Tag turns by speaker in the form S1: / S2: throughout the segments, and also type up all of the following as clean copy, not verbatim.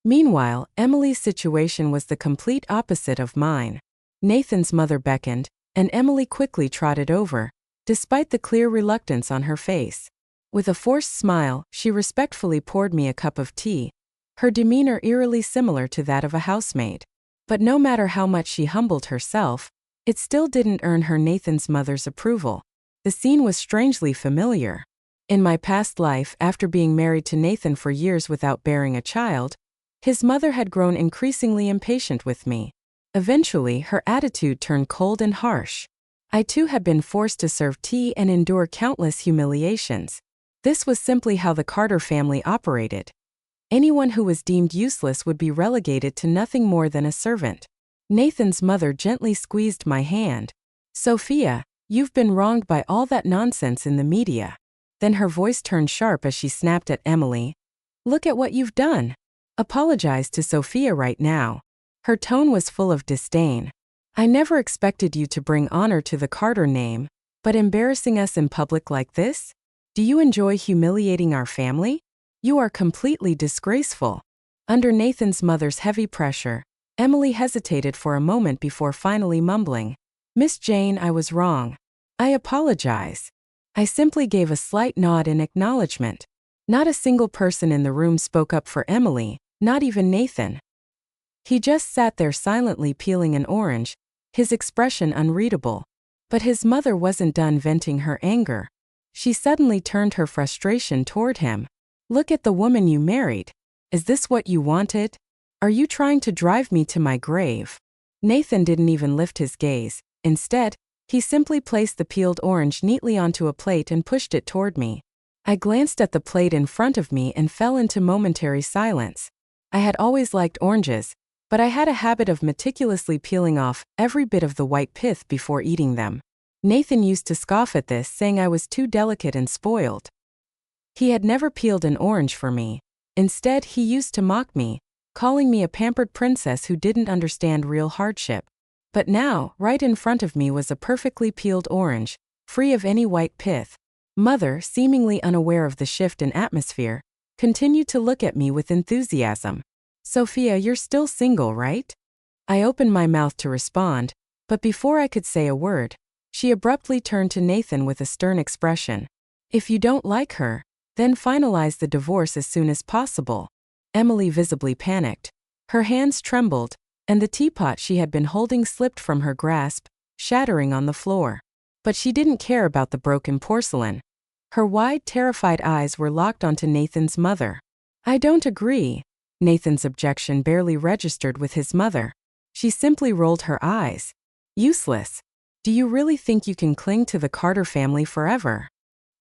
S1: Meanwhile, Emily's situation was the complete opposite of mine. Nathan's mother beckoned, and Emily quickly trotted over, despite the clear reluctance on her face. With a forced smile, she respectfully poured me a cup of tea, her demeanor eerily similar to that of a housemaid. But no matter how much she humbled herself, it still didn't earn her Nathan's mother's approval. The scene was strangely familiar. In my past life, after being married to Nathan for years without bearing a child, his mother had grown increasingly impatient with me. Eventually, her attitude turned cold and harsh. I too had been forced to serve tea and endure countless humiliations. This was simply how the Carter family operated. Anyone who was deemed useless would be relegated to nothing more than a servant. Nathan's mother gently squeezed my hand. "Sophia, you've been wronged by all that nonsense in the media." Then her voice turned sharp as she snapped at Emily. "Look at what you've done. Apologize to Sophia right now." Her tone was full of disdain. "I never expected you to bring honor to the Carter name, but embarrassing us in public like this? Do you enjoy humiliating our family? You are completely disgraceful." Under Nathan's mother's heavy pressure, Emily hesitated for a moment before finally mumbling, "Miss Jane, I was wrong. I apologize." I simply gave a slight nod in acknowledgement. Not a single person in the room spoke up for Emily, not even Nathan. He just sat there silently peeling an orange, his expression unreadable. But his mother wasn't done venting her anger. She suddenly turned her frustration toward him. "Look at the woman you married. Is this what you wanted? Are you trying to drive me to my grave?" Nathan didn't even lift his gaze. Instead, he simply placed the peeled orange neatly onto a plate and pushed it toward me. I glanced at the plate in front of me and fell into momentary silence. I had always liked oranges, but I had a habit of meticulously peeling off every bit of the white pith before eating them. Nathan used to scoff at this, saying I was too delicate and spoiled. He had never peeled an orange for me. Instead, he used to mock me, calling me a pampered princess who didn't understand real hardship. But now, right in front of me was a perfectly peeled orange, free of any white pith. Mother, seemingly unaware of the shift in atmosphere, continued to look at me with enthusiasm. "Sophia, you're still single, right?" I opened my mouth to respond, but before I could say a word, she abruptly turned to Nathan with a stern expression. "If you don't like her, then finalize the divorce as soon as possible." Emily visibly panicked. Her hands trembled, and the teapot she had been holding slipped from her grasp, shattering on the floor. But she didn't care about the broken porcelain. Her wide, terrified eyes were locked onto Nathan's mother. "I don't agree." Nathan's objection barely registered with his mother. She simply rolled her eyes. "Useless. Do you really think you can cling to the Carter family forever?"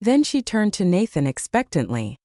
S1: Then she turned to Nathan expectantly.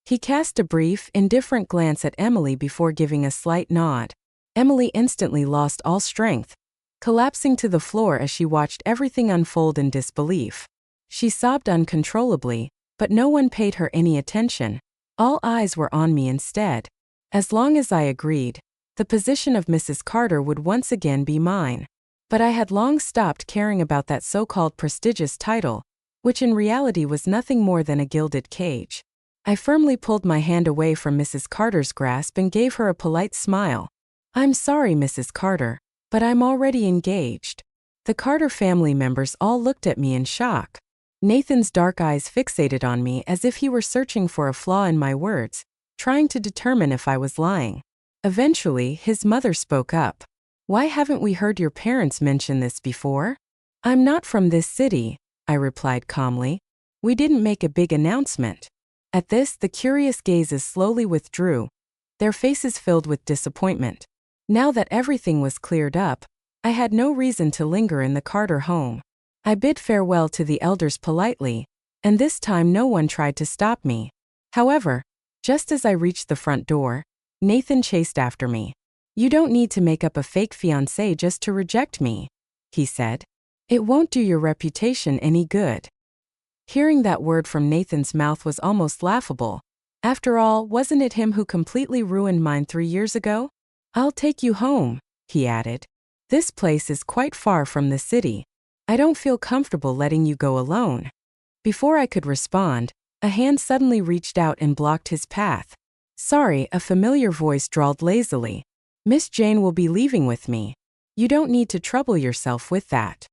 S1: He cast a brief, indifferent glance at Emily before giving a slight nod. Emily instantly lost all strength, collapsing to the floor as she watched everything unfold in disbelief. She sobbed uncontrollably, but no one paid her any attention. All eyes were on me instead. As long as I agreed, the position of Mrs. Carter would once again be mine. But I had long stopped caring about that so-called prestigious title, which in reality was nothing more than a gilded cage. I firmly pulled my hand away from Mrs. Carter's grasp and gave her a polite smile. "I'm sorry, Mrs. Carter, but I'm already engaged." The Carter family members all looked at me in shock. Nathan's dark eyes fixated on me as if he were searching for a flaw in my words, trying to determine if I was lying. Eventually, his mother spoke up. "Why haven't we heard your parents mention this before?" "I'm not from this city," I replied calmly. "We didn't make a big announcement." At this, the curious gazes slowly withdrew, their faces filled with disappointment. Now that everything was cleared up, I had no reason to linger in the Carter home. I bid farewell to the elders politely, and this time no one tried to stop me. However, just as I reached the front door, Nathan chased after me. "You don't need to make up a fake fiancé just to reject me," he said. "It won't do your reputation any good." Hearing that word from Nathan's mouth was almost laughable. After all, wasn't it him who completely ruined mine 3 years ago? "I'll take you home," he added. "This place is quite far from the city. I don't feel comfortable letting you go alone." Before I could respond, a hand suddenly reached out and blocked his path. Sorry, a familiar voice drawled lazily. Miss Jane will be leaving with me. You don't need to trouble yourself with that.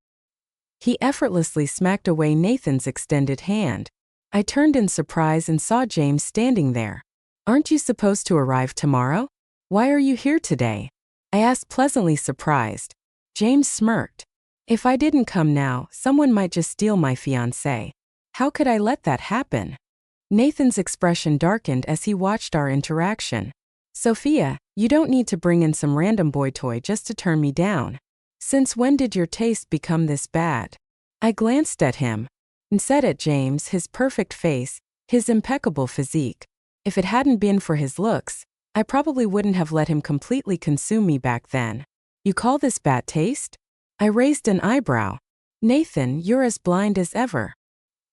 S1: He effortlessly smacked away Nathan's extended hand. I turned in surprise and saw James standing there. Aren't you supposed to arrive tomorrow? Why are you here today? I asked, pleasantly surprised. James smirked. If I didn't come now, someone might just steal my fiancé. How could I let that happen? Nathan's expression darkened as he watched our interaction. Sophia, you don't need to bring in some random boy toy just to turn me down. Since when did your taste become this bad? I glanced at him and said at James, his perfect face, his impeccable physique. If it hadn't been for his looks, I probably wouldn't have let him completely consume me back then. You call this bad taste? I raised an eyebrow. Nathan, you're as blind as ever.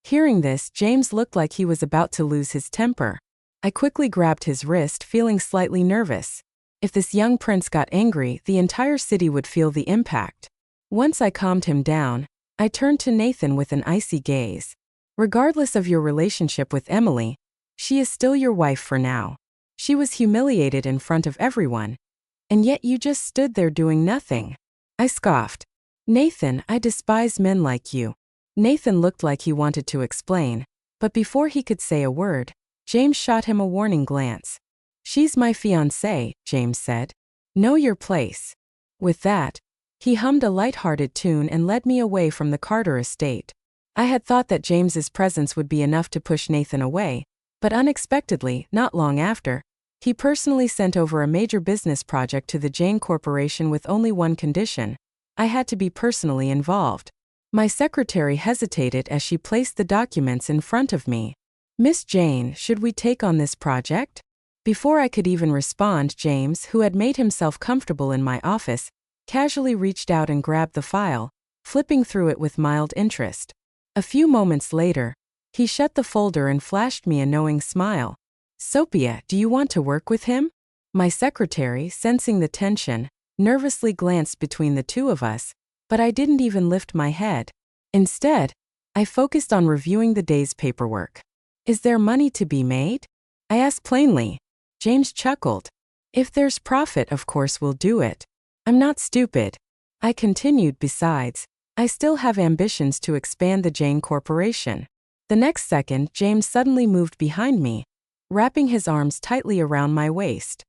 S1: Hearing this, James looked like he was about to lose his temper. I quickly grabbed his wrist, feeling slightly nervous. If this young prince got angry, the entire city would feel the impact. Once I calmed him down, I turned to Nathan with an icy gaze. Regardless of your relationship with Emily, she is still your wife for now. She was humiliated in front of everyone. And yet you just stood there doing nothing. I scoffed. Nathan, I despise men like you. Nathan looked like he wanted to explain, but before he could say a word, James shot him a warning glance. She's my fiancée, James said. Know your place. With that, he hummed a light-hearted tune and led me away from the Carter estate. I had thought that James's presence would be enough to push Nathan away, but unexpectedly, not long after, he personally sent over a major business project to the Jane Corporation with only one condition. I had to be personally involved. My secretary hesitated as she placed the documents in front of me. Miss Jane, should we take on this project? Before I could even respond, James, who had made himself comfortable in my office, casually reached out and grabbed the file, flipping through it with mild interest. A few moments later, he shut the folder and flashed me a knowing smile. Sophia, do you want to work with him? My secretary, sensing the tension, nervously glanced between the two of us, but I didn't even lift my head. Instead, I focused on reviewing the day's paperwork. Is there money to be made? I asked plainly. James chuckled. If there's profit, of course we'll do it. I'm not stupid. I continued. Besides, I still have ambitions to expand the Jane Corporation. The next second, James suddenly moved behind me, wrapping his arms tightly around my waist.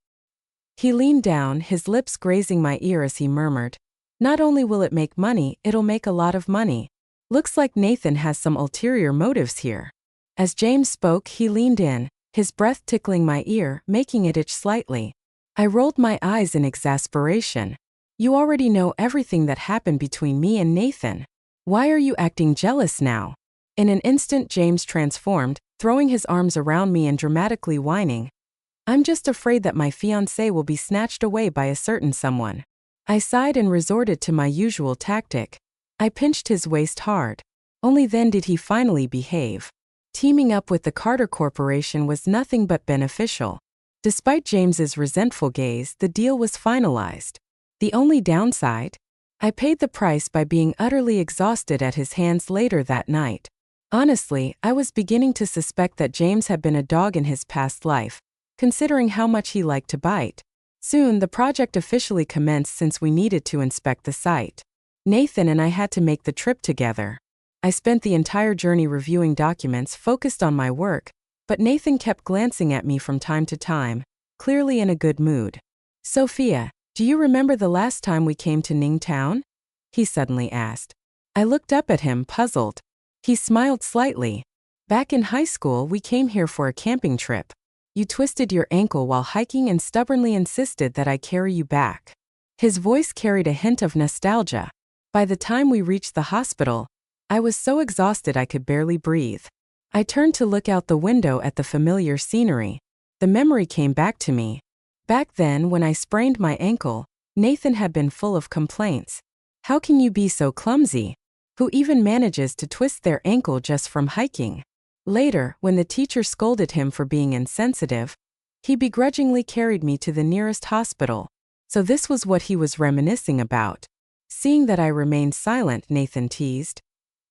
S1: He leaned down, his lips grazing my ear as he murmured, "Not only will it make money, it'll make a lot of money. Looks like Nathan has some ulterior motives here." As James spoke, he leaned in, his breath tickling my ear, making it itch slightly. I rolled my eyes in exasperation. You already know everything that happened between me and Nathan. Why are you acting jealous now? In an instant, James transformed, throwing his arms around me and dramatically whining. I'm just afraid that my fiancé will be snatched away by a certain someone. I sighed and resorted to my usual tactic. I pinched his waist hard. Only then did he finally behave. Teaming up with the Carter Corporation was nothing but beneficial. Despite James's resentful gaze, the deal was finalized. The only downside? I paid the price by being utterly exhausted at his hands later that night. Honestly, I was beginning to suspect that James had been a dog in his past life, considering how much he liked to bite. Soon, the project officially commenced since we needed to inspect the site. Nathan and I had to make the trip together. I spent the entire journey reviewing documents, focused on my work, but Nathan kept glancing at me from time to time, clearly in a good mood. Sophia, do you remember the last time we came to Ningtown? He suddenly asked. I looked up at him, puzzled. He smiled slightly. Back in high school, we came here for a camping trip. You twisted your ankle while hiking and stubbornly insisted that I carry you back. His voice carried a hint of nostalgia. By the time we reached the hospital, I was so exhausted I could barely breathe. I turned to look out the window at the familiar scenery. The memory came back to me. Back then, when I sprained my ankle, Nathan had been full of complaints. How can you be so clumsy? Who even manages to twist their ankle just from hiking? Later, when the teacher scolded him for being insensitive, he begrudgingly carried me to the nearest hospital. So this was what he was reminiscing about. Seeing that I remained silent, Nathan teased.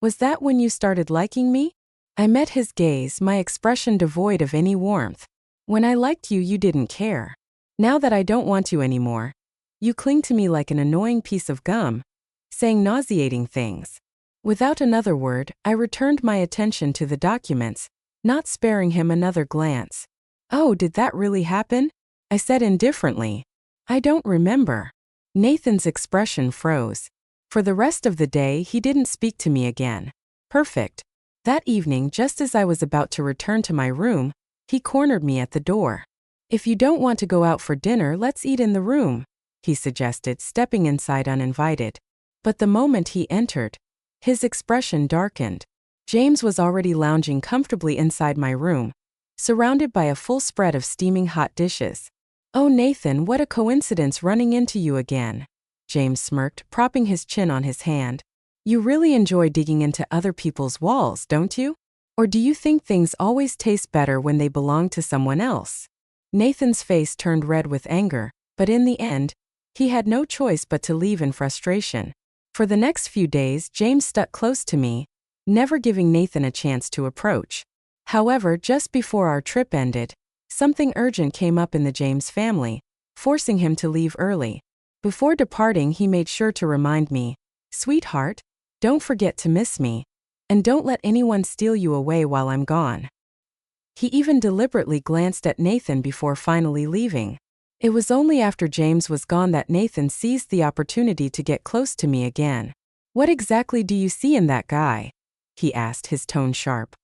S1: Was that when you started liking me? I met his gaze, my expression devoid of any warmth. When I liked you, you didn't care. Now that I don't want you anymore, you cling to me like an annoying piece of gum, saying nauseating things. Without another word, I returned my attention to the documents, not sparing him another glance. Oh, did that really happen? I said indifferently. I don't remember. Nathan's expression froze. For the rest of the day, he didn't speak to me again. Perfect. That evening, just as I was about to return to my room, he cornered me at the door. If you don't want to go out for dinner, let's eat in the room, he suggested, stepping inside uninvited. But the moment he entered, his expression darkened. James was already lounging comfortably inside my room, surrounded by a full spread of steaming hot dishes. Oh, Nathan, what a coincidence running into you again, James smirked, propping his chin on his hand. You really enjoy digging into other people's walls, don't you? Or do you think things always taste better when they belong to someone else? Nathan's face turned red with anger, but in the end, he had no choice but to leave in frustration. For the next few days, James stuck close to me, never giving Nathan a chance to approach. However, just before our trip ended, something urgent came up in the James family, forcing him to leave early. Before departing, he made sure to remind me, "Sweetheart, don't forget to miss me, and don't let anyone steal you away while I'm gone." He even deliberately glanced at Nathan before finally leaving. It was only after James was gone that Nathan seized the opportunity to get close to me again. "What exactly do you see in that guy?" he asked, his tone sharp.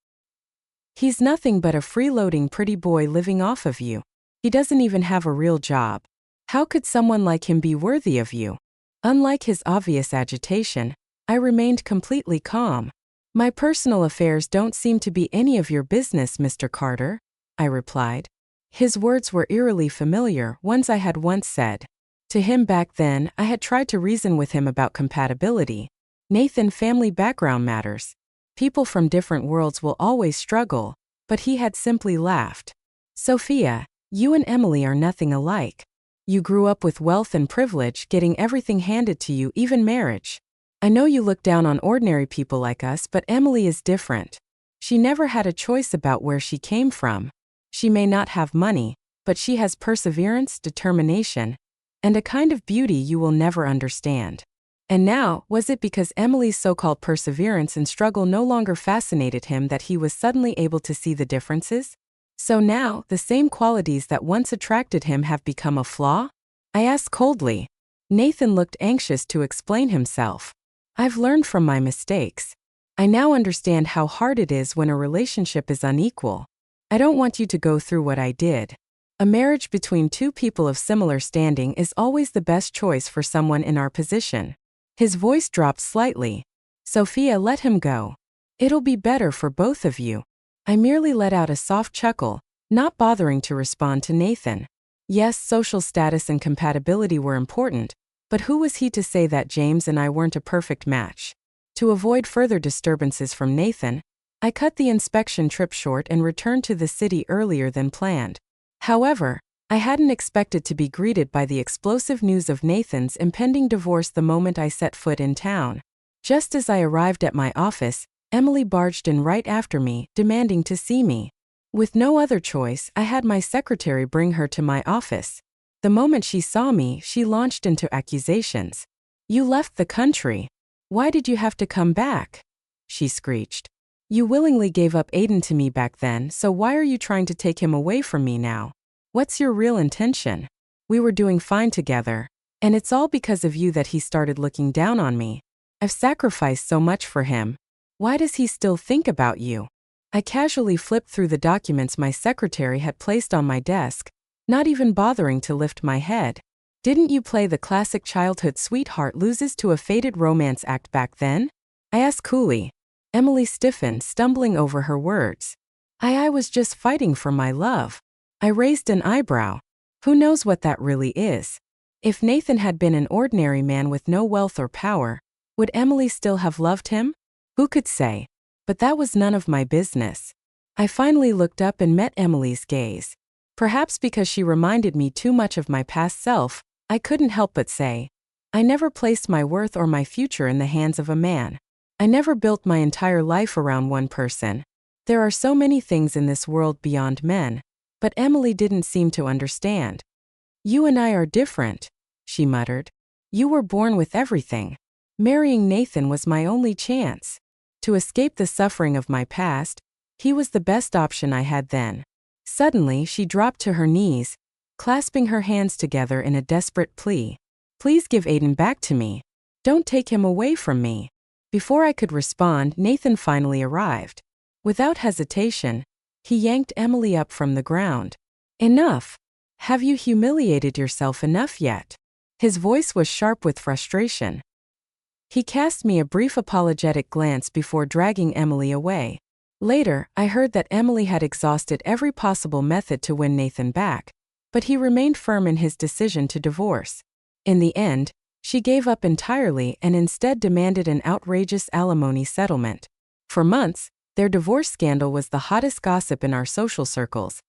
S1: "He's nothing but a freeloading pretty boy living off of you. He doesn't even have a real job. How could someone like him be worthy of you?" Unlike his obvious agitation, I remained completely calm. "My personal affairs don't seem to be any of your business, Mr. Carter," I replied. His words were eerily familiar, ones I had once said to him back then. I had tried to reason with him about compatibility. Nathan, family background matters. People from different worlds will always struggle, but he had simply laughed. "Sophia, you and Emily are nothing alike. You grew up with wealth and privilege, getting everything handed to you, even marriage. I know you look down on ordinary people like us, but Emily is different. She never had a choice about where she came from. She may not have money, but she has perseverance, determination, and a kind of beauty you will never understand." And now, was it because Emily's so-called perseverance and struggle no longer fascinated him that he was suddenly able to see the differences? So now, the same qualities that once attracted him have become a flaw? I asked coldly. Nathan looked anxious to explain himself. "I've learned from my mistakes. I now understand how hard it is when a relationship is unequal. I don't want you to go through what I did. A marriage between two people of similar standing is always the best choice for someone in our position." His voice dropped slightly. "Sophia, let him go. It'll be better for both of you." I merely let out a soft chuckle, not bothering to respond to Nathan. Yes, social status and compatibility were important, but who was he to say that James and I weren't a perfect match? To avoid further disturbances from Nathan, I cut the inspection trip short and returned to the city earlier than planned. However, I hadn't expected to be greeted by the explosive news of Nathan's impending divorce the moment I set foot in town. Just as I arrived at my office, Emily barged in right after me, demanding to see me. With no other choice, I had my secretary bring her to my office. The moment she saw me, she launched into accusations. "You left the country. Why did you have to come back?" she screeched. "You willingly gave up Aiden to me back then, so why are you trying to take him away from me now? What's your real intention? We were doing fine together, and it's all because of you that he started looking down on me. I've sacrificed so much for him. Why does he still think about you?" I casually flipped through the documents my secretary had placed on my desk, not even bothering to lift my head. "Didn't you play the classic childhood sweetheart loses to a faded romance act back then?" I asked coolly. Emily stiffened, stumbling over her words. I was just fighting for my love." I raised an eyebrow. Who knows what that really is? If Nathan had been an ordinary man with no wealth or power, would Emily still have loved him? Who could say? But that was none of my business. I finally looked up and met Emily's gaze. Perhaps because she reminded me too much of my past self, I couldn't help but say, "I never placed my worth or my future in the hands of a man. I never built my entire life around one person. There are so many things in this world beyond men. But Emily didn't seem to understand. "You and I are different," she muttered. "You were born with everything. Marrying Nathan was my only chance. To escape the suffering of my past, he was the best option I had then." Suddenly, she dropped to her knees, clasping her hands together in a desperate plea. "Please give Aiden back to me. Don't take him away from me." Before I could respond, Nathan finally arrived. Without hesitation, he yanked Emily up from the ground. "Enough! Have you humiliated yourself enough yet?" His voice was sharp with frustration. He cast me a brief apologetic glance before dragging Emily away. Later, I heard that Emily had exhausted every possible method to win Nathan back, but he remained firm in his decision to divorce. In the end, she gave up entirely and instead demanded an outrageous alimony settlement. For months, their divorce scandal was the hottest gossip in our social circles.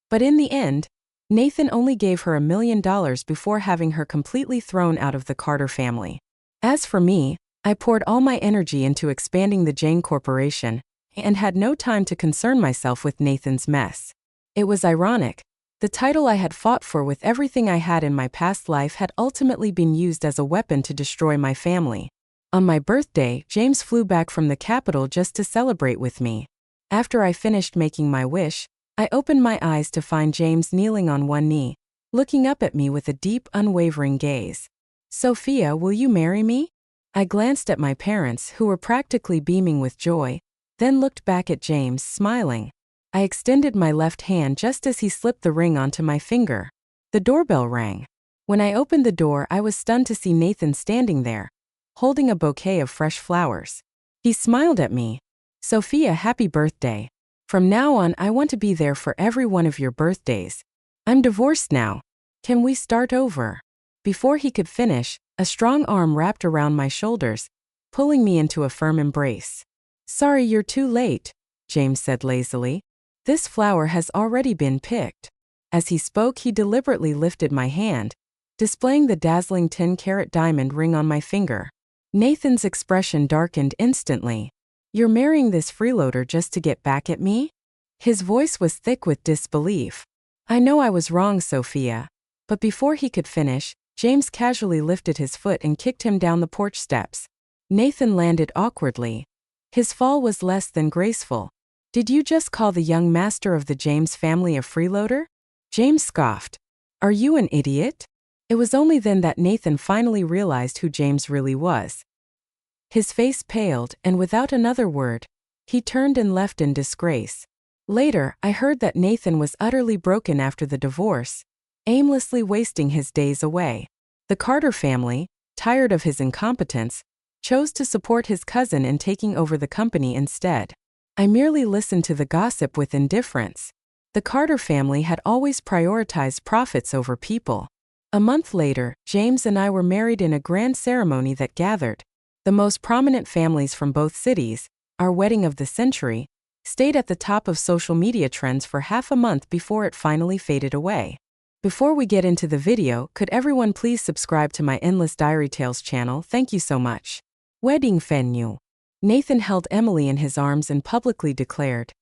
S1: But in the end, Nathan only gave her $1 million before having her completely thrown out of the Carter family. As for me, I poured all my energy into expanding the Jane Corporation and had no time to concern myself with Nathan's mess. It was ironic. The title I had fought for with everything I had in my past life had ultimately been used as a weapon to destroy my family. On my birthday, James flew back from the capital just to celebrate with me. After I finished making my wish, I opened my eyes to find James kneeling on one knee, looking up at me with a deep, unwavering gaze. "Sophia, will you marry me?" I glanced at my parents, who were practically beaming with joy, then looked back at James, smiling. I extended my left hand just as he slipped the ring onto my finger. The doorbell rang. When I opened the door, I was stunned to see Nathan standing there, holding a bouquet of fresh flowers. He smiled at me. "Sophia, happy birthday. From now on, I want to be there for every one of your birthdays. I'm divorced now. Can we start over?" Before he could finish, a strong arm wrapped around my shoulders, pulling me into a firm embrace. "Sorry you're too late," James said lazily. "This flower has already been picked." As he spoke, he deliberately lifted my hand, displaying the dazzling 10-carat diamond ring on my finger. Nathan's expression darkened instantly. "You're marrying this freeloader just to get back at me?" His voice was thick with disbelief. "I know I was wrong, Sophia." But before he could finish, James casually lifted his foot and kicked him down the porch steps. Nathan landed awkwardly. His fall was less than graceful. "Did you just call the young master of the James family a freeloader?" James scoffed. "Are you an idiot?" It was only then that Nathan finally realized who James really was. His face paled, and without another word, he turned and left in disgrace. Later, I heard that Nathan was utterly broken after the divorce, aimlessly wasting his days away. The Carter family, tired of his incompetence, chose to support his cousin in taking over the company instead. I merely listened to the gossip with indifference. The Carter family had always prioritized profits over people. A month later, James and I were married in a grand ceremony that gathered the most prominent families from both cities. Our wedding of the century stayed at the top of social media trends for half a month before it finally faded away. Before we get into the video, could everyone please subscribe to my Endless Diary Tales channel? Thank you so much. Wedding venue. Nathan held Emily in his arms and publicly declared,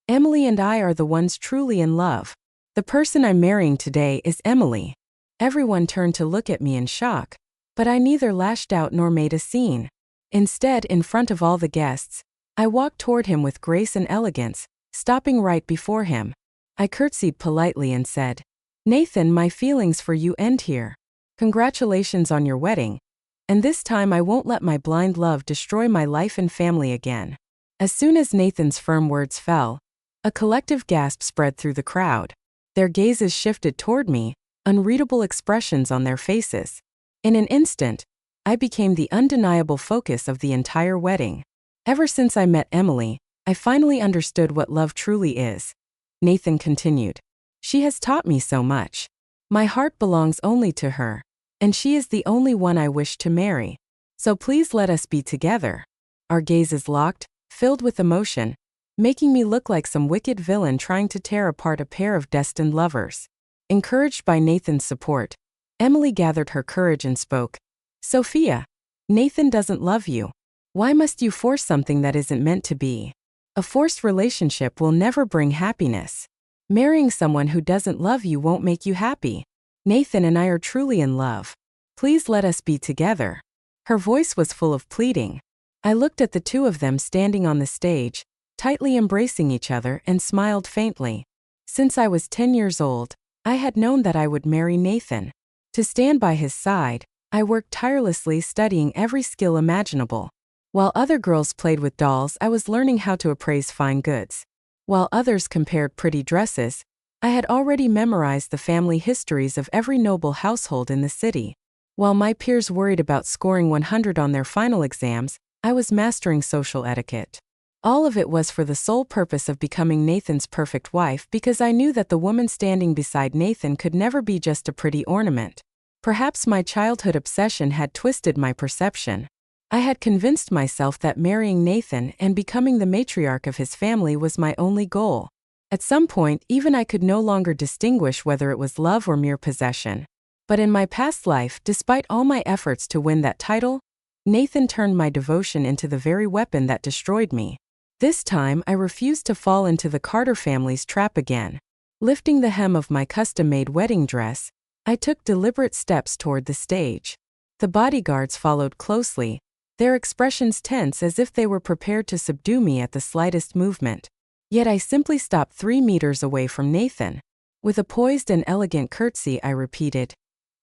S1: "Emily and I are the ones truly in love. The person I'm marrying today is Emily." Everyone turned to look at me in shock, but I neither lashed out nor made a scene. Instead, in front of all the guests, I walked toward him with grace and elegance, stopping right before him. I curtsied politely and said, "Nathan, my feelings for you end here. Congratulations on your wedding. And this time I won't let my blind love destroy my life and family again." As soon as Nathan's firm words fell, a collective gasp spread through the crowd. Their gazes shifted toward me, unreadable expressions on their faces. In an instant, I became the undeniable focus of the entire wedding. Ever since I met Emily, I finally understood what love truly is. Nathan continued. "She has taught me so much. My heart belongs only to her, and she is the only one I wish to marry. So please let us be together." Our gazes locked, filled with emotion, making me look like some wicked villain trying to tear apart a pair of destined lovers. Encouraged by Nathan's support, Emily gathered her courage and spoke, "Sophia, Nathan doesn't love you. Why must you force something that isn't meant to be? A forced relationship will never bring happiness. Marrying someone who doesn't love you won't make you happy. Nathan and I are truly in love. Please let us be together." Her voice was full of pleading. I looked at the two of them standing on the stage, tightly embracing each other, and smiled faintly. Since I was 10 years old, I had known that I would marry Nathan. To stand by his side, I worked tirelessly studying every skill imaginable. While other girls played with dolls, I was learning how to appraise fine goods. While others compared pretty dresses, I had already memorized the family histories of every noble household in the city. While my peers worried about scoring 100 on their final exams, I was mastering social etiquette. All of it was for the sole purpose of becoming Nathan's perfect wife, because I knew that the woman standing beside Nathan could never be just a pretty ornament. Perhaps my childhood obsession had twisted my perception. I had convinced myself that marrying Nathan and becoming the matriarch of his family was my only goal. At some point, even I could no longer distinguish whether it was love or mere possession. But in my past life, despite all my efforts to win that title, Nathan turned my devotion into the very weapon that destroyed me. This time, I refused to fall into the Carter family's trap again. Lifting the hem of my custom-made wedding dress, I took deliberate steps toward the stage. The bodyguards followed closely, their expressions tense as if they were prepared to subdue me at the slightest movement. Yet I simply stopped 3 meters away from Nathan. With a poised and elegant curtsy, I repeated,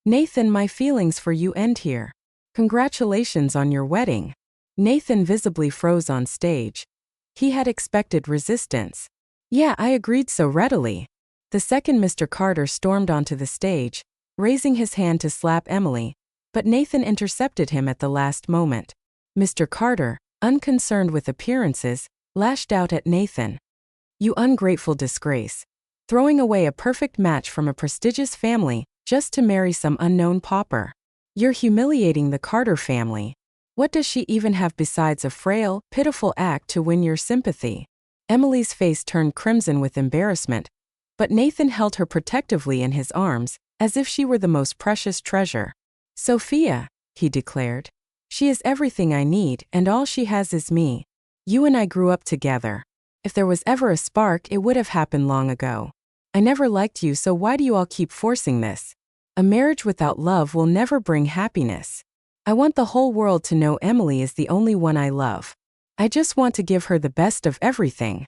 S1: "Nathan, my feelings for you end here. Congratulations on your wedding." Nathan visibly froze on stage. He had expected resistance. "Yeah," I agreed so readily. The second Mr. Carter stormed onto the stage, raising his hand to slap Emily, but Nathan intercepted him at the last moment. Mr. Carter, unconcerned with appearances, lashed out at Nathan. "You ungrateful disgrace. Throwing away a perfect match from a prestigious family just to marry some unknown pauper. You're humiliating the Carter family. What does she even have besides a frail, pitiful act to win your sympathy?" Emily's face turned crimson with embarrassment, but Nathan held her protectively in his arms, as if she were the most precious treasure. "Sophia," he declared. "She is everything I need, and all she has is me. You and I grew up together. If there was ever a spark, it would have happened long ago. I never liked you, so why do you all keep forcing this? A marriage without love will never bring happiness. I want the whole world to know Emily is the only one I love. I just want to give her the best of everything."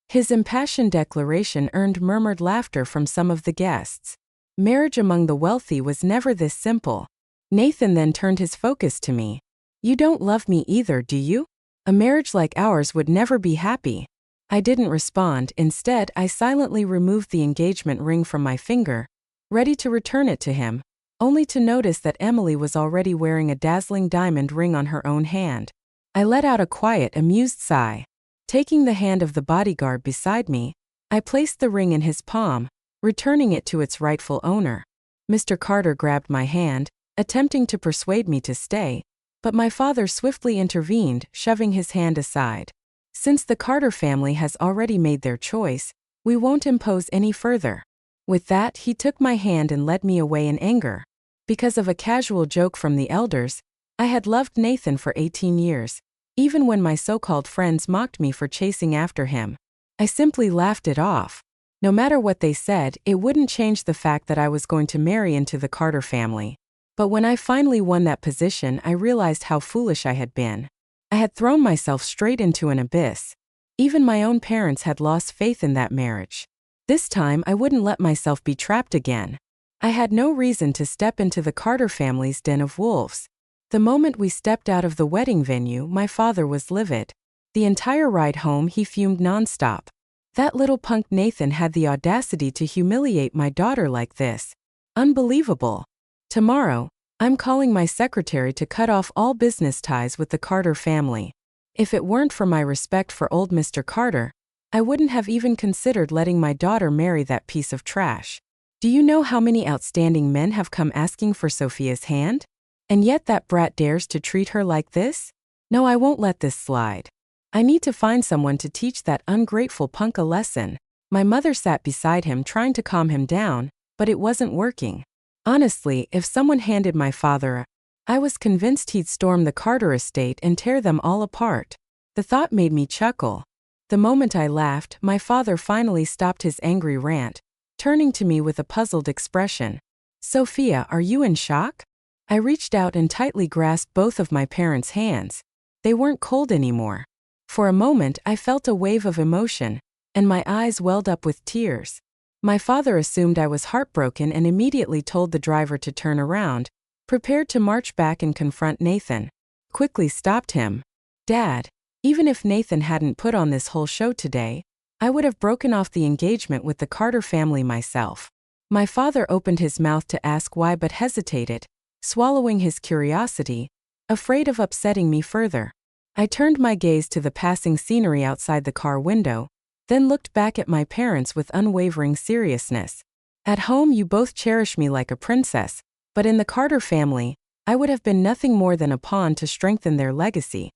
S1: His impassioned declaration earned murmured laughter from some of the guests. Marriage among the wealthy was never this simple. Nathan then turned his focus to me. "You don't love me either, do you? A marriage like ours would never be happy." I didn't respond. Instead, I silently removed the engagement ring from my finger, ready to return it to him, only to notice that Emily was already wearing a dazzling diamond ring on her own hand. I let out a quiet, amused sigh. Taking the hand of the bodyguard beside me, I placed the ring in his palm, returning it to its rightful owner. Mr. Carter grabbed my hand, attempting to persuade me to stay, but my father swiftly intervened, shoving his hand aside. "Since the Carter family has already made their choice, we won't impose any further." With that, he took my hand and led me away in anger. Because of a casual joke from the elders, I had loved Nathan for 18 years, even when my so-called friends mocked me for chasing after him. I simply laughed it off. No matter what they said, it wouldn't change the fact that I was going to marry into the Carter family. But when I finally won that position, I realized how foolish I had been. I had thrown myself straight into an abyss. Even my own parents had lost faith in that marriage. This time, I wouldn't let myself be trapped again. I had no reason to step into the Carter family's den of wolves. The moment we stepped out of the wedding venue, my father was livid. The entire ride home, he fumed nonstop. That little punk Nathan had the audacity to humiliate my daughter like this. Unbelievable. Tomorrow, I'm calling my secretary to cut off all business ties with the Carter family. If it weren't for my respect for old Mr. Carter, I wouldn't have even considered letting my daughter marry that piece of trash. Do you know how many outstanding men have come asking for Sophia's hand? And yet that brat dares to treat her like this? No, I won't let this slide. I need to find someone to teach that ungrateful punk a lesson. My mother sat beside him trying to calm him down, but it wasn't working. Honestly, if someone handed my father, I was convinced he'd storm the Carter estate and tear them all apart. The thought made me chuckle. The moment I laughed, my father finally stopped his angry rant, turning to me with a puzzled expression. Sophia, are you in shock? I reached out and tightly grasped both of my parents' hands. They weren't cold anymore. For a moment, I felt a wave of emotion, and my eyes welled up with tears. My father assumed I was heartbroken and immediately told the driver to turn around, prepared to march back and confront Nathan. Quickly stopped him. Dad, even if Nathan hadn't put on this whole show today, I would have broken off the engagement with the Carter family myself. My father opened his mouth to ask why but hesitated, swallowing his curiosity, afraid of upsetting me further. I turned my gaze to the passing scenery outside the car window, then looked back at my parents with unwavering seriousness. At home you both cherish me like a princess, but in the Carter family, I would have been nothing more than a pawn to strengthen their legacy.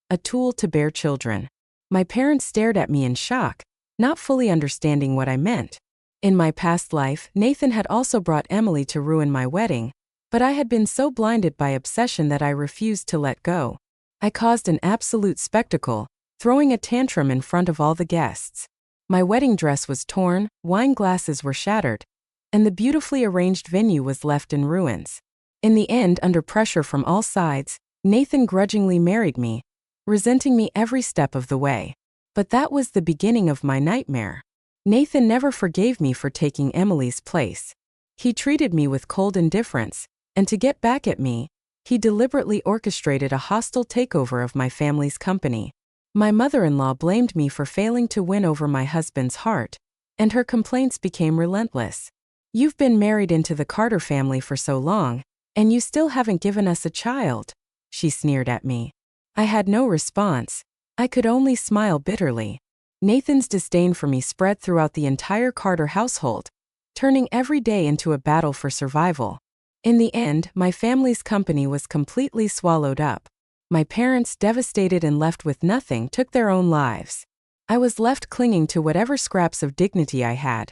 S1: A tool to bear children. My parents stared at me in shock, not fully understanding what I meant. In my past life, Nathan had also brought Emily to ruin my wedding, but I had been so blinded by obsession that I refused to let go. I caused an absolute spectacle, throwing a tantrum in front of all the guests. My wedding dress was torn, wine glasses were shattered, and the beautifully arranged venue was left in ruins. In the end, under pressure from all sides, Nathan grudgingly married me, resenting me every step of the way. But that was the beginning of my nightmare. Nathan never forgave me for taking Emily's place. He treated me with cold indifference, and to get back at me, he deliberately orchestrated a hostile takeover of my family's company. My mother-in-law blamed me for failing to win over my husband's heart, and her complaints became relentless. You've been married into the Carter family for so long, and you still haven't given us a child, she sneered at me. I had no response. I could only smile bitterly. Nathan's disdain for me spread throughout the entire Carter household, turning every day into a battle for survival. In the end, my family's company was completely swallowed up. My parents, devastated and left with nothing, took their own lives. I was left clinging to whatever scraps of dignity I had,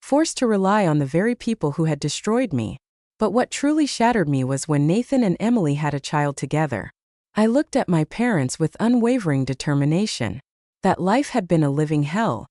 S1: forced to rely on the very people who had destroyed me. But what truly shattered me was when Nathan and Emily had a child together. I looked at my parents with unwavering determination. That life had been a living hell,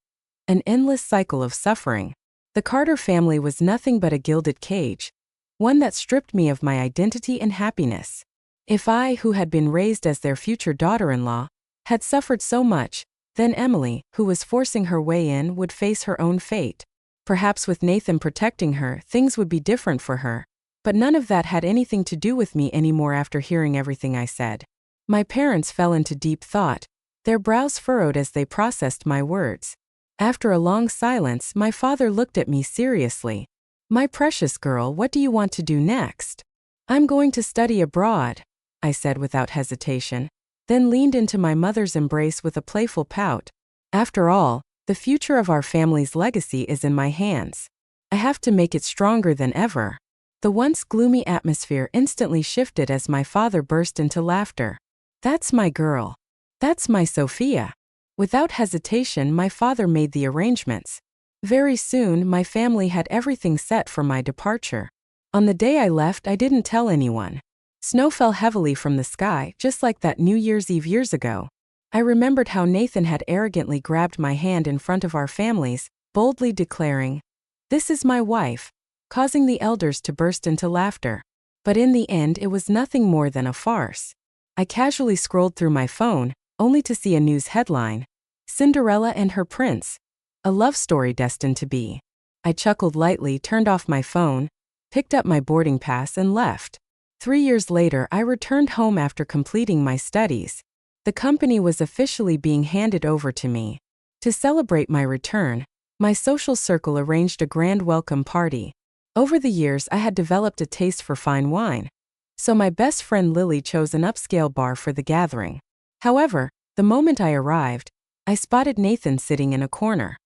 S1: an endless cycle of suffering. The Carter family was nothing but a gilded cage, one that stripped me of my identity and happiness. If I, who had been raised as their future daughter-in-law, had suffered so much, then Emily, who was forcing her way in, would face her own fate. Perhaps with Nathan protecting her, things would be different for her. But none of that had anything to do with me anymore after hearing everything I said. My parents fell into deep thought, their brows furrowed as they processed my words. After a long silence, my father looked at me seriously. My precious girl, what do you want to do next? I'm going to study abroad, I said without hesitation, then leaned into my mother's embrace with a playful pout. After all, the future of our family's legacy is in my hands. I have to make it stronger than ever. The once gloomy atmosphere instantly shifted as my father burst into laughter. That's my girl. That's my Sophia. Without hesitation, my father made the arrangements. Very soon, my family had everything set for my departure. On the day I left, I didn't tell anyone. Snow fell heavily from the sky, just like that New Year's Eve years ago. I remembered how Nathan had arrogantly grabbed my hand in front of our families, boldly declaring, "This is my wife," causing the elders to burst into laughter. But in the end, it was nothing more than a farce. I casually scrolled through my phone, only to see a news headline, "Cinderella and her prince. A love story destined to be." I chuckled lightly, turned off my phone, picked up my boarding pass and left. 3 years later, I returned home after completing my studies. The company was officially being handed over to me. To celebrate my return, my social circle arranged a grand welcome party. Over the years, I had developed a taste for fine wine, so my best friend Lily chose an upscale bar for the gathering. However, the moment I arrived, I spotted Nathan sitting in a corner.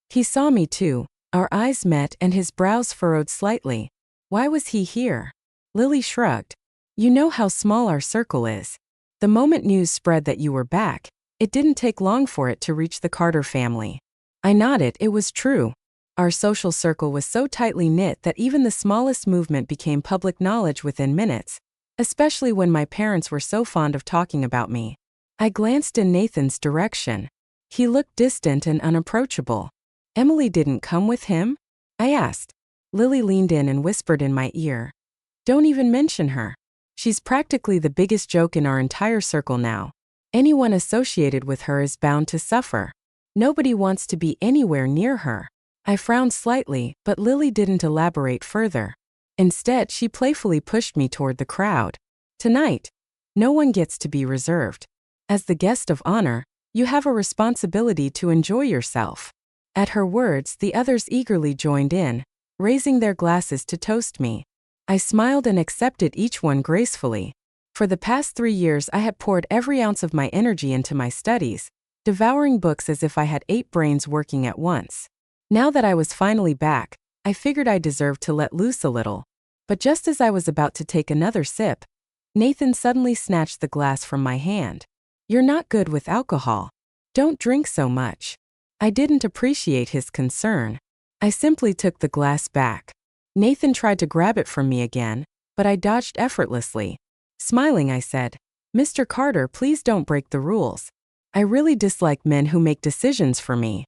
S1: He saw me too. Our eyes met and his brows furrowed slightly. Why was he here? Lily shrugged. You know how small our circle is. The moment news spread that you were back, it didn't take long for it to reach the Carter family. I nodded. It was true. Our social circle was so tightly knit that even the smallest movement became public knowledge within minutes, especially when my parents were so fond of talking about me. I glanced in Nathan's direction. He looked distant and unapproachable. Emily didn't come with him? I asked. Lily leaned in and whispered in my ear. Don't even mention her. She's practically the biggest joke in our entire circle now. Anyone associated with her is bound to suffer. Nobody wants to be anywhere near her. I frowned slightly, but Lily didn't elaborate further. Instead, she playfully pushed me toward the crowd. Tonight, no one gets to be reserved. As the guest of honor, you have a responsibility to enjoy yourself. At her words, the others eagerly joined in, raising their glasses to toast me. I smiled and accepted each one gracefully. For the past 3 years, I had poured every ounce of my energy into my studies, devouring books as if I had 8 brains working at once. Now that I was finally back, I figured I deserved to let loose a little. But just as I was about to take another sip, Nathan suddenly snatched the glass from my hand. You're not good with alcohol. Don't drink so much. I didn't appreciate his concern. I simply took the glass back. Nathan tried to grab it from me again, but I dodged effortlessly. Smiling, I said, Mr. Carter, please don't break the rules. I really dislike men who make decisions for me.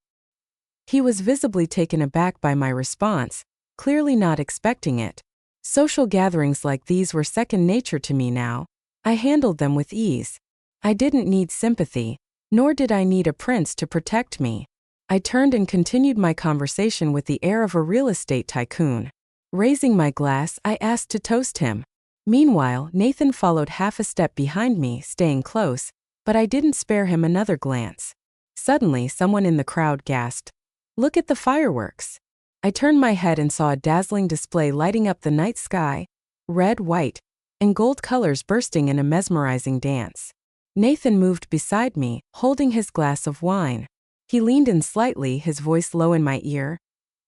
S1: He was visibly taken aback by my response, clearly not expecting it. Social gatherings like these were second nature to me now. I handled them with ease. I didn't need sympathy, nor did I need a prince to protect me. I turned and continued my conversation with the air of a real estate tycoon. Raising my glass, I asked to toast him. Meanwhile, Nathan followed half a step behind me, staying close, but I didn't spare him another glance. Suddenly, someone in the crowd gasped, "Look at the fireworks." I turned my head and saw a dazzling display lighting up the night sky, red, white, and gold colors bursting in a mesmerizing dance. Nathan moved beside me, holding his glass of wine. He leaned in slightly, his voice low in my ear.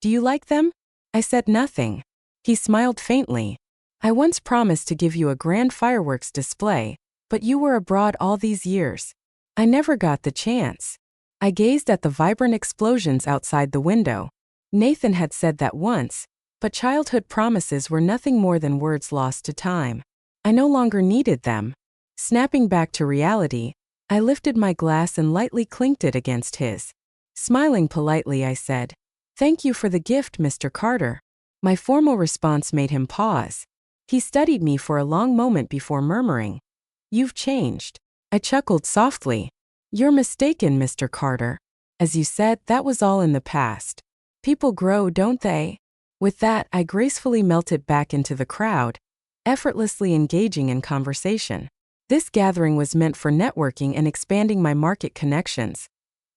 S1: "Do you like them?" I said nothing. He smiled faintly. "I once promised to give you a grand fireworks display, but you were abroad all these years. I never got the chance." I gazed at the vibrant explosions outside the window. Nathan had said that once, but childhood promises were nothing more than words lost to time. I no longer needed them. Snapping back to reality, I lifted my glass and lightly clinked it against his. Smiling politely, I said, "Thank you for the gift, Mr. Carter." My formal response made him pause. He studied me for a long moment before murmuring, "You've changed." I chuckled softly. "You're mistaken, Mr. Carter. As you said, that was all in the past. People grow, don't they?" With that, I gracefully melted back into the crowd, effortlessly engaging in conversation. This gathering was meant for networking and expanding my market connections.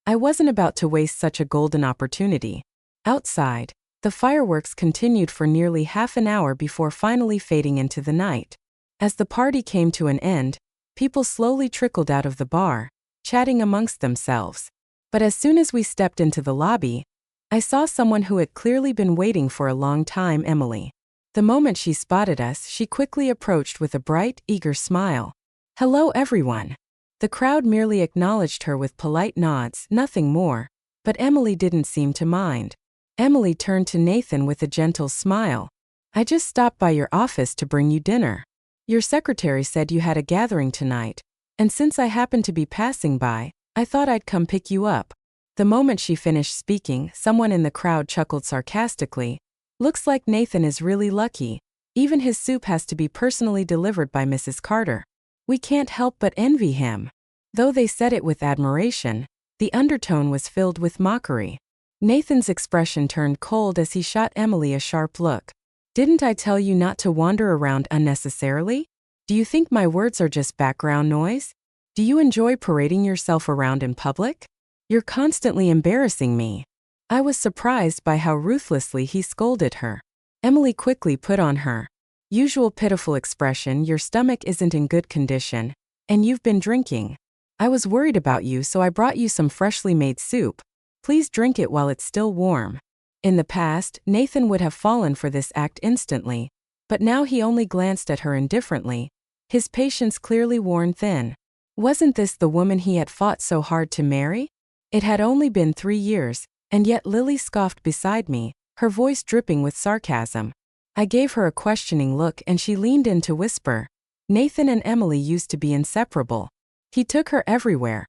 S1: I wasn't about to waste such a golden opportunity. Outside, the fireworks continued for nearly half an hour before finally fading into the night. As the party came to an end, people slowly trickled out of the bar, chatting amongst themselves. But as soon as we stepped into the lobby, I saw someone who had clearly been waiting for a long time, Emily. The moment she spotted us, she quickly approached with a bright, eager smile. "Hello, everyone." The crowd merely acknowledged her with polite nods, nothing more, but Emily didn't seem to mind. Emily turned to Nathan with a gentle smile. "I just stopped by your office to bring you dinner. Your secretary said you had a gathering tonight, and since I happened to be passing by, I thought I'd come pick you up." The moment she finished speaking, someone in the crowd chuckled sarcastically. "Looks like Nathan is really lucky. Even his soup has to be personally delivered by Mrs. Carter. We can't help but envy him." Though they said it with admiration, the undertone was filled with mockery. Nathan's expression turned cold as he shot Emily a sharp look. "Didn't I tell you not to wander around unnecessarily? Do you think my words are just background noise? Do you enjoy parading yourself around in public? You're constantly embarrassing me." I was surprised by how ruthlessly he scolded her. Emily quickly put on her usual pitiful expression, "Your stomach isn't in good condition, and you've been drinking. I was worried about you, so I brought you some freshly made soup. Please drink it while it's still warm." In the past, Nathan would have fallen for this act instantly, but now he only glanced at her indifferently, his patience clearly worn thin. Wasn't this the woman he had fought so hard to marry? It had only been 3 years, and yet Lily scoffed beside me, her voice dripping with sarcasm. I gave her a questioning look and she leaned in to whisper, "Nathan and Emily used to be inseparable. He took her everywhere.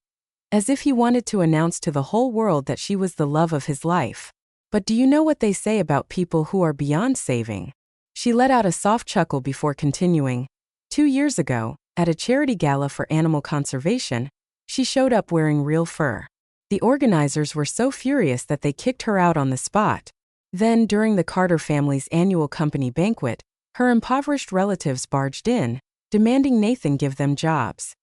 S1: as if he wanted to announce to the whole world that she was the love of his life. But do you know what they say about people who are beyond saving? She let out a soft chuckle before continuing. 2 years ago, at a charity gala for animal conservation, she showed up wearing real fur. The organizers were so furious that they kicked her out on the spot. Then, during the Carter family's annual company banquet, her impoverished relatives barged in, demanding Nathan give them jobs.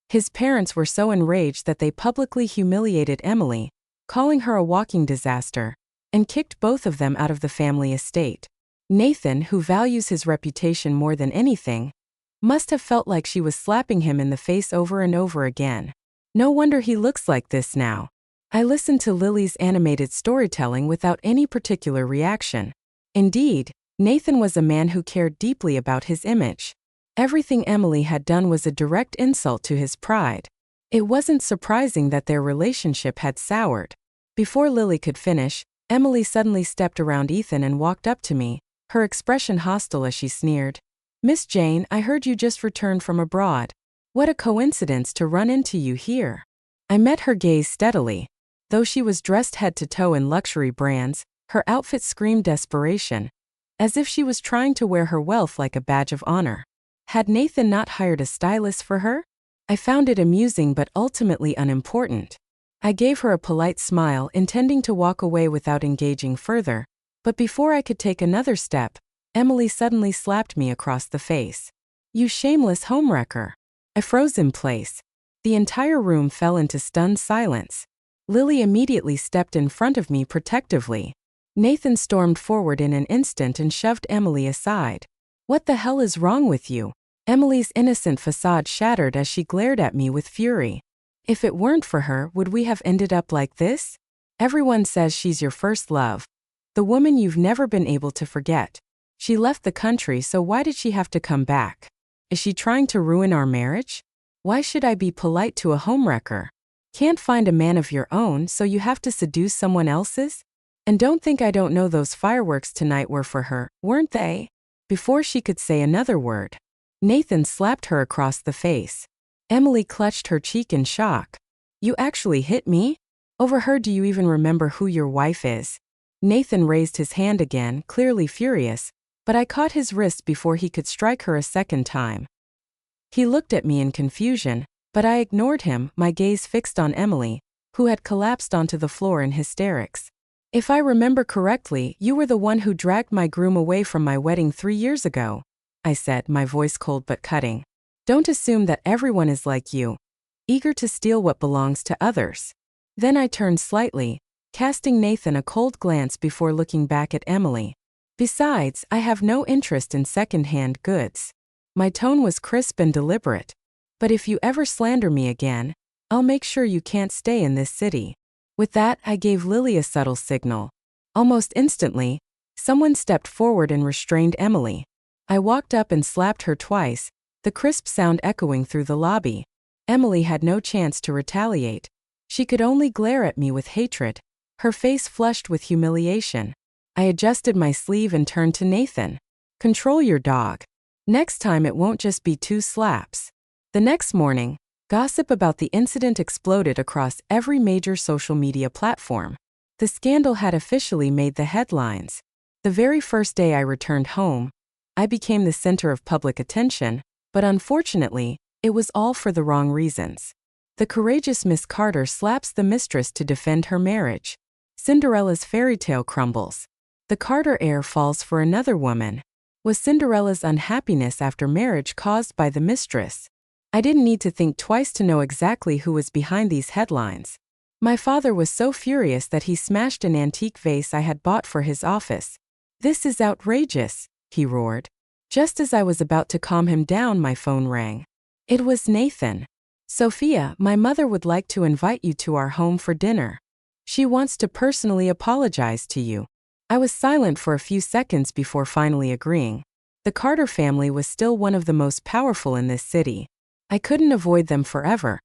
S1: His parents were so enraged that they publicly humiliated Emily, calling her a walking disaster, and kicked both of them out of the family estate. Nathan, who values his reputation more than anything, must have felt like she was slapping him in the face over and over again. No wonder he looks like this now. I listened to Lily's animated storytelling without any particular reaction. Indeed, Nathan was a man who cared deeply about his image. Everything Emily had done was a direct insult to his pride. It wasn't surprising that their relationship had soured. Before Lily could finish, Emily suddenly stepped around Ethan and walked up to me, her expression hostile as she sneered. "Miss Jane, I heard you just returned from abroad. What a coincidence to run into you here." I met her gaze steadily. Though she was dressed head to toe in luxury brands, her outfit screamed desperation, as if she was trying to wear her wealth like a badge of honor. Had Nathan not hired a stylist for her? I found it amusing but ultimately unimportant. I gave her a polite smile, intending to walk away without engaging further, but before I could take another step, Emily suddenly slapped me across the face. "You shameless homewrecker." I froze in place. The entire room fell into stunned silence. Lily immediately stepped in front of me protectively. Nathan stormed forward in an instant and shoved Emily aside. "What the hell is wrong with you?" Emily's innocent facade shattered as she glared at me with fury. "If it weren't for her, would we have ended up like this? Everyone says she's your first love. The woman you've never been able to forget. She left the country, so why did she have to come back? Is she trying to ruin our marriage? Why should I be polite to a homewrecker? Can't find a man of your own, so you have to seduce someone else's? And don't think I don't know those fireworks tonight were for her, weren't they?" Before she could say another word, Nathan slapped her across the face. Emily clutched her cheek in shock. "You actually hit me? Over her, do you even remember who your wife is?" Nathan raised his hand again, clearly furious, but I caught his wrist before he could strike her a second time. He looked at me in confusion, but I ignored him, my gaze fixed on Emily, who had collapsed onto the floor in hysterics. "If I remember correctly, you were the one who dragged my groom away from my wedding 3 years ago," I said, my voice cold but cutting. "Don't assume that everyone is like you, eager to steal what belongs to others." Then I turned slightly, casting Nathan a cold glance before looking back at Emily. "Besides, I have no interest in second-hand goods." My tone was crisp and deliberate. "But if you ever slander me again, I'll make sure you can't stay in this city." With that, I gave Lily a subtle signal. Almost instantly, someone stepped forward and restrained Emily. I walked up and slapped her twice, the crisp sound echoing through the lobby. Emily had no chance to retaliate. She could only glare at me with hatred, her face flushed with humiliation. I adjusted my sleeve and turned to Nathan. "Control your dog. Next time it won't just be 2 slaps." The next morning, gossip about the incident exploded across every major social media platform. The scandal had officially made the headlines. The very first day I returned home, I became the center of public attention, but unfortunately, it was all for the wrong reasons. The courageous Miss Carter slaps the mistress to defend her marriage. Cinderella's fairy tale crumbles. The Carter heir falls for another woman. Was Cinderella's unhappiness after marriage caused by the mistress? I didn't need to think twice to know exactly who was behind these headlines. My father was so furious that he smashed an antique vase I had bought for his office. "This is outrageous," he roared. Just as I was about to calm him down, my phone rang. It was Nathan. "Sophia, my mother would like to invite you to our home for dinner. She wants to personally apologize to you." I was silent for a few seconds before finally agreeing. The Carter family was still one of the most powerful in this city. I couldn't avoid them forever,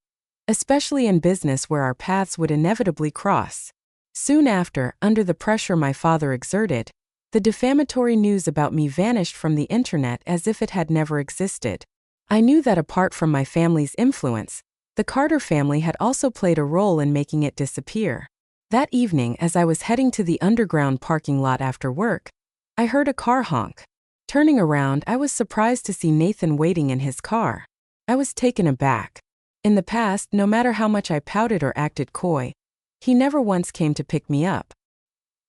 S1: especially in business where our paths would inevitably cross. Soon after, under the pressure my father exerted, the defamatory news about me vanished from the internet as if it had never existed. I knew that apart from my family's influence, The Carter family had also played a role in making it disappear. That evening, as I was heading to the underground parking lot after work, I heard a car honk. Turning around, I was surprised to see Nathan waiting in his car. I was taken aback. In the past, no matter how much I pouted or acted coy, he never once came to pick me up.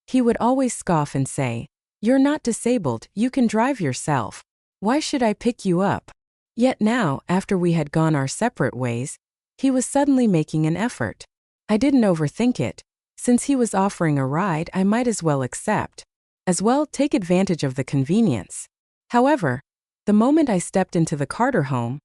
S1: He would always scoff and say, "You're not disabled, you can drive yourself. Why should I pick you up?" Yet now, after we had gone our separate ways, he was suddenly making an effort. I didn't overthink it. Since he was offering a ride, I might as well accept. As well, take advantage of the convenience. However, the moment I stepped into the Carter home,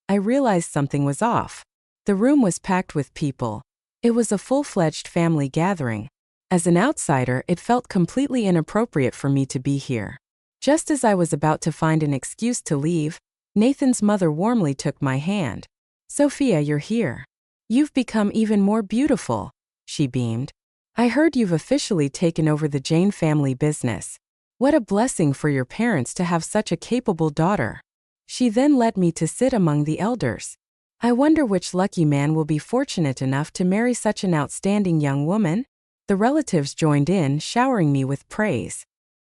S1: I realized something was off. The room was packed with people. It was a full-fledged family gathering. As an outsider, it felt completely inappropriate for me to be here. Just as I was about to find an excuse to leave, Nathan's mother warmly took my hand. "Sophia, you're here. You've become even more beautiful," she beamed. "I heard you've officially taken over the Jane family business. What a blessing for your parents to have such a capable daughter." She then led me to sit among the elders. "I wonder which lucky man will be fortunate enough to marry such an outstanding young woman?" The relatives joined in, showering me with praise.